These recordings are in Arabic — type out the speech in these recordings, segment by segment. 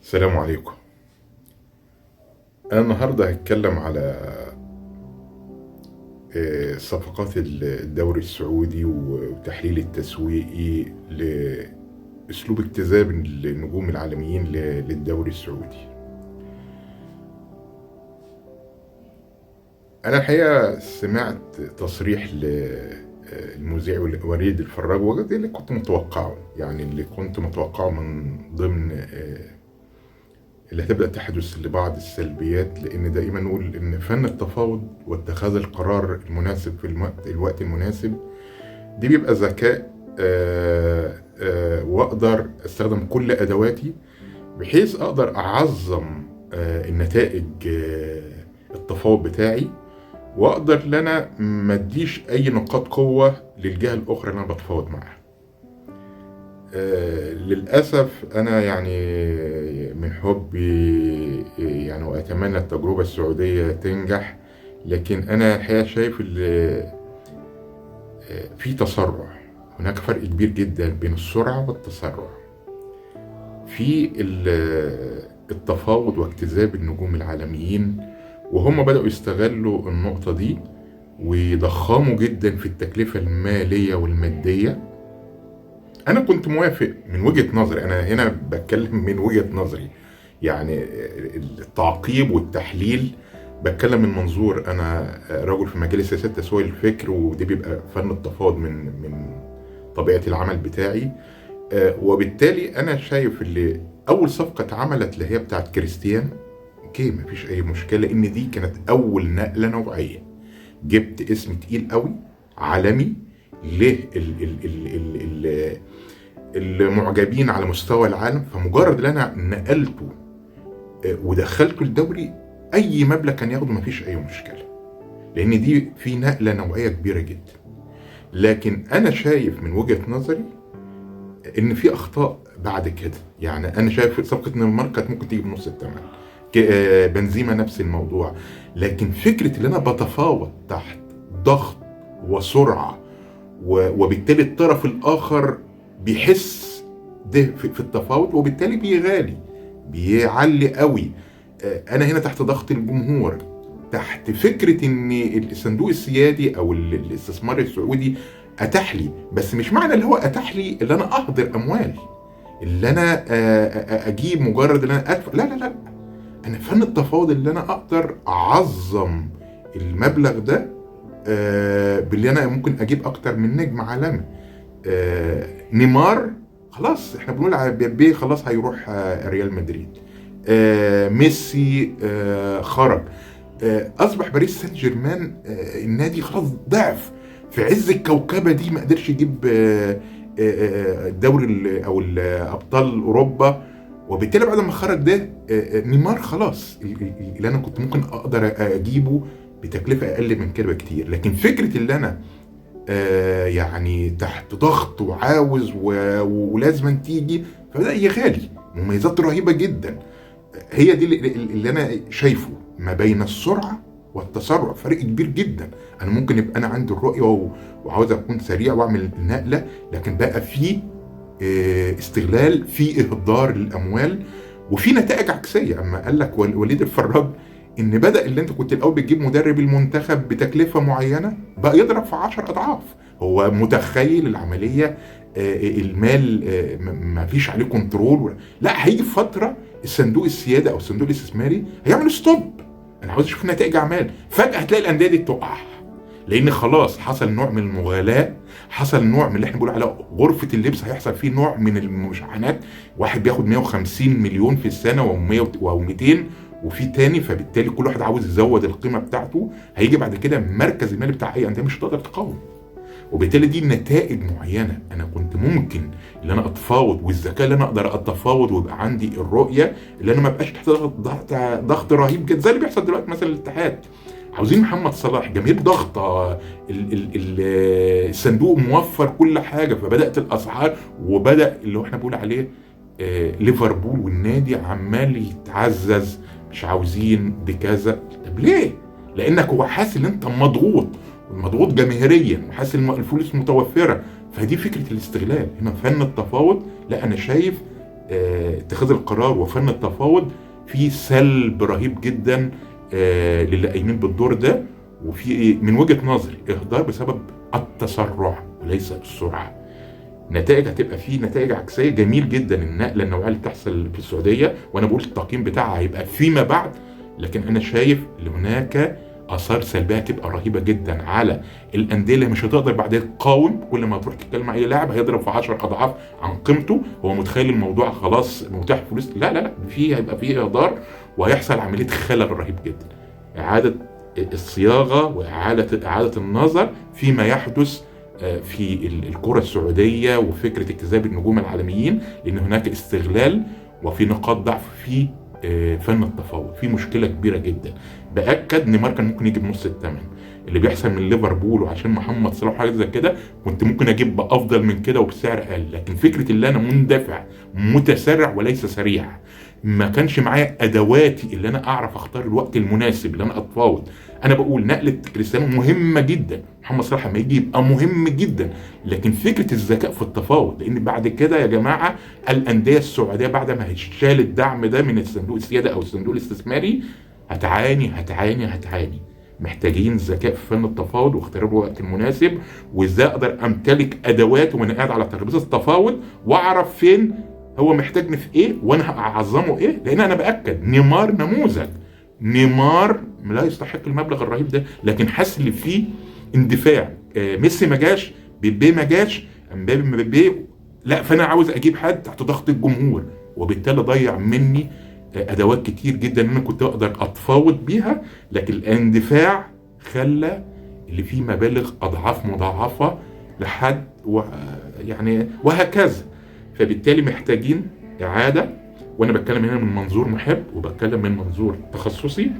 السلام عليكم. أنا النهاردة هتكلم على صفقات الدوري السعودي والتحليل التسويقي لأسلوب اجتذاب النجوم العالميين للدوري السعودي. أنا الحقيقة سمعت تصريح للمذيع وليد الفراج، وده اللي كنت متوقعه، يعني اللي كنت متوقعه من ضمن اللي هتبدأ تحدث لبعض السلبيات، لأن دائما نقول إن فن التفاوض واتخاذ القرار المناسب في الوقت المناسب دي بيبقى ذكاء، وأقدر أستخدم كل أدواتي بحيث أقدر أعظم النتائج التفاوض بتاعي، وأقدر إن أنا ما أديش أي نقاط قوة للجهة الأخرى اللي أنا بتفاوض معاها. للأسف أنا يعني من حبي يعني وأتمنى التجربة السعودية تنجح، لكن أنا الحقيقة شايف في تسرع. هناك فرق كبير جدا بين السرعة والتسرع في التفاوض واجتذاب النجوم العالميين، وهم بدأوا يستغلوا النقطة دي ويضخموا جدا في التكلفة المالية والمادية. انا كنت موافق من وجهة نظري، انا هنا بتكلم من وجهة نظري، يعني التعقيب والتحليل بتكلم من منظور انا رجل في مجال السياسات تسويق الفكر، وده بيبقى فن التفاوض من طبيعة العمل بتاعي. وبالتالي انا شايف اللي اول صفقة اتعملت اللي هي بتاعت كريستيان، اوكي مفيش اي مشكلة، ان دي كانت اول نقلة نوعية. جبت اسم تقيل قوي عالمي له المعجبين على مستوى العالم، فمجرد ان انا نقلته ودخلته الدوري اي مبلغ كان ياخده مفيش اي مشكله، لان دي في نقله نوعيه كبيره جدا. لكن انا شايف من وجهه نظري ان في اخطاء بعد كده. يعني انا شايف صفقه نيمار كانت ممكن تيجي بنص الثمن، بنزيما نفس الموضوع. لكن فكره ان انا بتفاوض تحت ضغط وسرعه، وبالتالي الطرف الاخر بيحس ده في التفاوض، وبالتالي بيغالي بيعلي قوي. انا هنا تحت ضغط الجمهور، تحت فكرة ان الصندوق السيادي او الاستثمار السعودي اتاح لي، بس مش معنى اللي هو اتاح لي اللي انا احضر اموال، اللي انا اجيب مجرد ان انا ادفع. لا لا لا، انا فن التفاوض اللي انا اقدر اعظم المبلغ ده باللي انا ممكن اجيب اكتر من نجم عالمي. نيمار خلاص احنا بنقول على بيبي خلاص هيروح ريال مدريد. ميسي خرج، اصبح باريس سان جيرمان النادي خلاص ضعف في عز الكوكبه دي، ما قدرش يجيب الدوري او ابطال اوروبا. وبالتالي بعد ما خرج ده نيمار خلاص اللي انا كنت ممكن اقدر اجيبه بتكلفه اقل من كده بكتير. لكن فكره اللي انا يعني تحت ضغط وعاوز ولازم تيجي، فبدا يغالي مميزات رهيبه جدا. هي دي اللي انا شايفه ما بين السرعه والتسرع، فرق كبير جدا. انا ممكن يبقى انا عندي الرؤيه وعاوز اكون سريع واعمل نقله، لكن بقى في استغلال، في اهدار للاموال، وفي نتائج عكسيه. اما قال لك وليد الفراج ان بدا اللي انت كنت الاول بتجيب مدرب المنتخب بتكلفه معينه بقى يضرب في 10 اضعاف. هو متخيل العمليه المال ما فيش عليه كنترول، لا هيجي فتره الصندوق السياده او الصندوق الاستثماري هيعمل ستوب، انا عاوز اشوف نتائج اعمال. فجاه هتلاقي الانديه دي تقع، لان خلاص حصل نوع من المغالاه، حصل نوع من اللي احنا بنقول عليه غرفه اللبس، هيحصل فيه نوع من المشاحنات. واحد بياخد 150 مليون في السنه و100 و200 وفي تاني، فبالتالي كل واحد عاوز يزود القيمه بتاعته. هيجي بعد كده المركز المالي بتاع اي انديه مش هتقدر تقاوم، وبالتالي دي نتائج معينه. انا كنت ممكن ان انا اتفاوض، والذكاء اللي انا اقدر اتفاوض ويبقى عندي الرؤيه اللي انا ما بقاش تحت ضغط رهيب جدا زي اللي بيحصل دلوقتي. مثلا الاتحاد عاوزين محمد صلاح، جماهير ضغطه، الصندوق موفر كل حاجه، فبدات الاسعار، وبدا اللي احنا بنقول عليه ليفربول والنادي عمال يتعزز، مش عاوزين دي كذا. طب ليه؟ لانك هو حاسس ان انت مضغوط جماهيريا، وحاسس ان الفلوس متوفره. فدي فكره الاستغلال. هنا فن التفاوض، لا انا شايف اتخاذ القرار وفن التفاوض في سلب رهيب جدا للي قايمين بالدور ده، وفي من وجهة نظري اهدار بسبب التسرع وليس السرعه. نتائج هتبقى فيه نتائج عكسيه. جميل جدا النقله النوعيه اللي بتحصل في السعوديه، وانا بقول التقييم بتاعها هيبقى فيما بعد، لكن انا شايف ان هناك اثار سلبيه هتبقى رهيبه جدا على الانديه اللي مش هتقدر بعدين تقاوم. كل ما تروح تتكلم مع اي لاعب هيضرب في 10 اضعاف عن قيمته، هو متخيل الموضوع خلاص متاح فلوس. لا لا لا، هيبقى فيه اهدار، وهيحصل عمليه خلل رهيب جدا. اعاده الصياغه واعاده النظر فيما يحدث في الكرة السعودية وفكرة اجتذاب النجوم العالميين، لأن هناك استغلال وفي نقاط ضعف في فن التفاوض. في مشكلة كبيرة جدا. بأكد نيمار كان ممكن يجيب نص الثمن اللي بيحصل من ليفربول، وعشان محمد صلاح وحاجة زي كده كنت ممكن أجيب بأفضل من كده وبسعر أقل. لكن فكرة اللي أنا مندفع متسرع وليس سريع، ما كانش معايا أدواتي اللي أنا أعرف أختار الوقت المناسب اللي أنا أتفاوض. انا بقول نقله كريستيانو مهمه جدا، محمد صلاح لما يجي يبقى مهم جدا، لكن فكره الذكاء في التفاوض، لان بعد كده يا جماعه الانديه السعوديه بعد ما هيشال الدعم ده من الصندوق السياده او الصندوق الاستثماري هتعاني هتعاني هتعاني. محتاجين ذكاء في فن التفاوض واختيار الوقت المناسب، وازاي اقدر امتلك ادوات وانا قاعد على ترابيزه التفاوض، واعرف فين هو محتاجني في ايه وانا هعظمه ايه. لان انا باكد نيمار نموذج، نيمار لا يستحق المبلغ الرهيب ده، لكن حاسس ان فيه اندفاع. ميسي ما جاش، بيبي ما جاش، امبابي ما بيبي، لا فانا عاوز اجيب حد تحت ضغط الجمهور، وبالتالي ضيع مني ادوات كتير جدا انا كنت اقدر اتفاوض بيها. لكن الاندفاع خلى اللي فيه مبالغ اضعاف مضاعفه لحد يعني وهكذا. فبالتالي محتاجين اعاده، وانا بتكلم هنا من منظور محب وبتكلم من منظور تخصصي.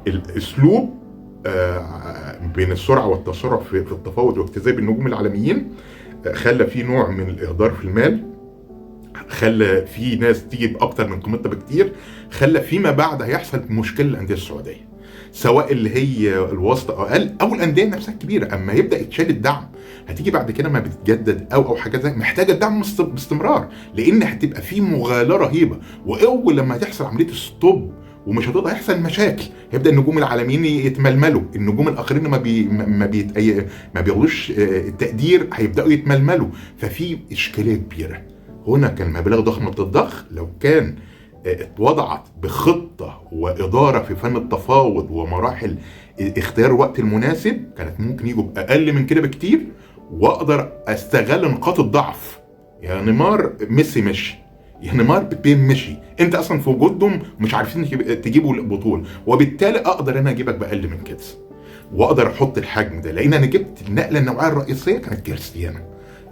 الاسلوب بين السرعه والتسرع في التفاوض واجتذاب النجوم العالميين خلى في نوع من الاهدار في المال، خلى في ناس تيجي باكتر من قيمتها بكتير، خلى فيما بعد هيحصل مشكله للانديه السعوديه، سواء اللي هي الواسطه اقل او الانديه نفسها الكبيره. اما يبدا يتشال الدعم هتيجي بعد كده ما بتتجدد او حاجه زي محتاجه الدعم باستمرار، لان هتبقى في مغالاه رهيبه. واول لما هتحصل عمليه ستوب ومش هتقدر يحصل مشاكل، هيبدا النجوم العالميين يتململوا، النجوم الاخرين ما بياخدوش التقدير هيبداوا يتململوا. ففي اشكاليه كبيره هنا. كان مبالغ ضخمه بتتضخ، لو كان اتوضعت بخطه واداره في فن التفاوض ومراحل اختيار الوقت المناسب، كانت ممكن يجوا باقل من كده بكتير، واقدر استغل نقاط الضعف. يا نيمار ميسي مشي، يا نيمار بيبي مشي، انت اصلا في وجودهم مش عارفين تجيبوا البطوله، وبالتالي اقدر انا اجيبك باقل من كده، واقدر احط الحجم ده. لان انا جبت النقله النوعيه الرئيسيه كانت كريستيانو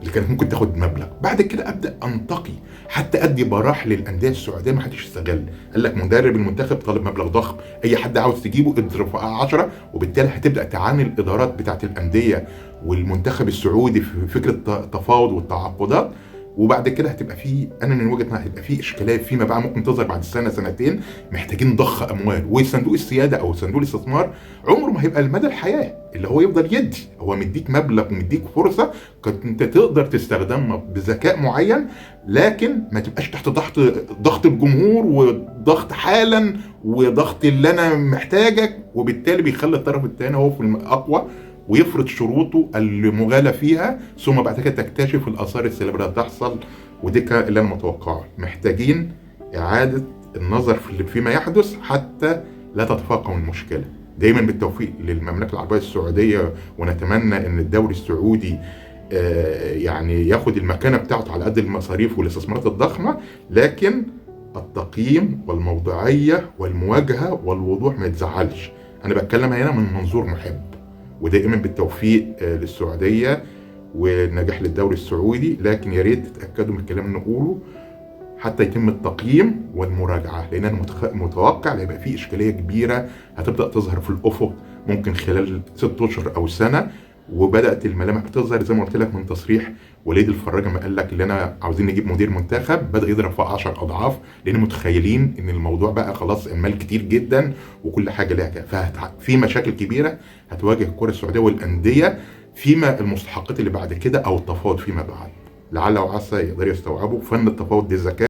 اللي كانت ممكن تاخد مبلغ. بعد كده ابدا انتقي، حتى ادي براح للانديه السعوديه ما حدش استغل. قال لك مدرب المنتخب طالب مبلغ ضخم، اي حد عاوز تجيبه اضرب في 10، وبالتالي هتبدا تعاني الادارات بتاعت الانديه والمنتخب السعودي في فكره التفاوض والتعاقدات. وبعد كده هتبقى في، انا من وجهه نظري هتبقى في اشكاليه فيما بعد ممكن تظهر بعد سنه سنتين. محتاجين ضخ اموال، وصندوق السياده او صندوق الاستثمار عمره ما هيبقى المدى الحياه اللي هو يفضل يدي، هو مديك مبلغ ومديك فرصه كنت انت تقدر تستخدمها بذكاء معين، لكن ما تبقاش تحت ضغط الجمهور وضغط حالا وضغط اللي انا محتاجك. وبالتالي بيخلي الطرف الثاني هو في الاقوى ويفرض شروطه المغالى فيها، ثم بعد كده تكتشف الاثار السلبيه اللي هتحصل. ودي اللي انا متوقعه. محتاجين اعاده النظر فيما يحدث حتى لا تتفاقم المشكله. دايما بالتوفيق للمملكه العربيه السعوديه، ونتمنى ان الدوري السعودي يعني ياخد المكانه بتاعته على قد المصاريف والاستثمارات الضخمه، لكن التقييم والموضوعيه والمواجهه والوضوح ما يتزعلش. انا بتكلم هنا من منظور محب، ودائما بالتوفيق للسعوديه والنجاح للدوري السعودي. لكن يا ريت تتاكدوا من الكلام اللي نقوله حتى يتم التقييم والمراجعه، لان انا متوقع هيبقى في اشكاليه كبيره هتبدا تظهر في الافق ممكن خلال 6 اشهر او سنه. وبدات الملامح بتظهر زي ما قلت لك من تصريح وليد الفراج ما قال لك اللي انا عاوزين نجيب مدير منتخب، بدا يضرب في 10 اضعاف، لان متخيلين ان الموضوع بقى خلاص المال كتير جدا وكل حاجه ليها كده. ففي مشاكل كبيره هتواجه الكره السعوديه والانديه فيما المستحقات اللي بعد كده او التفاوض فيما بعد. لعل وعسى يقدروا يستوعبوا فن التفاوض دي ذكاء.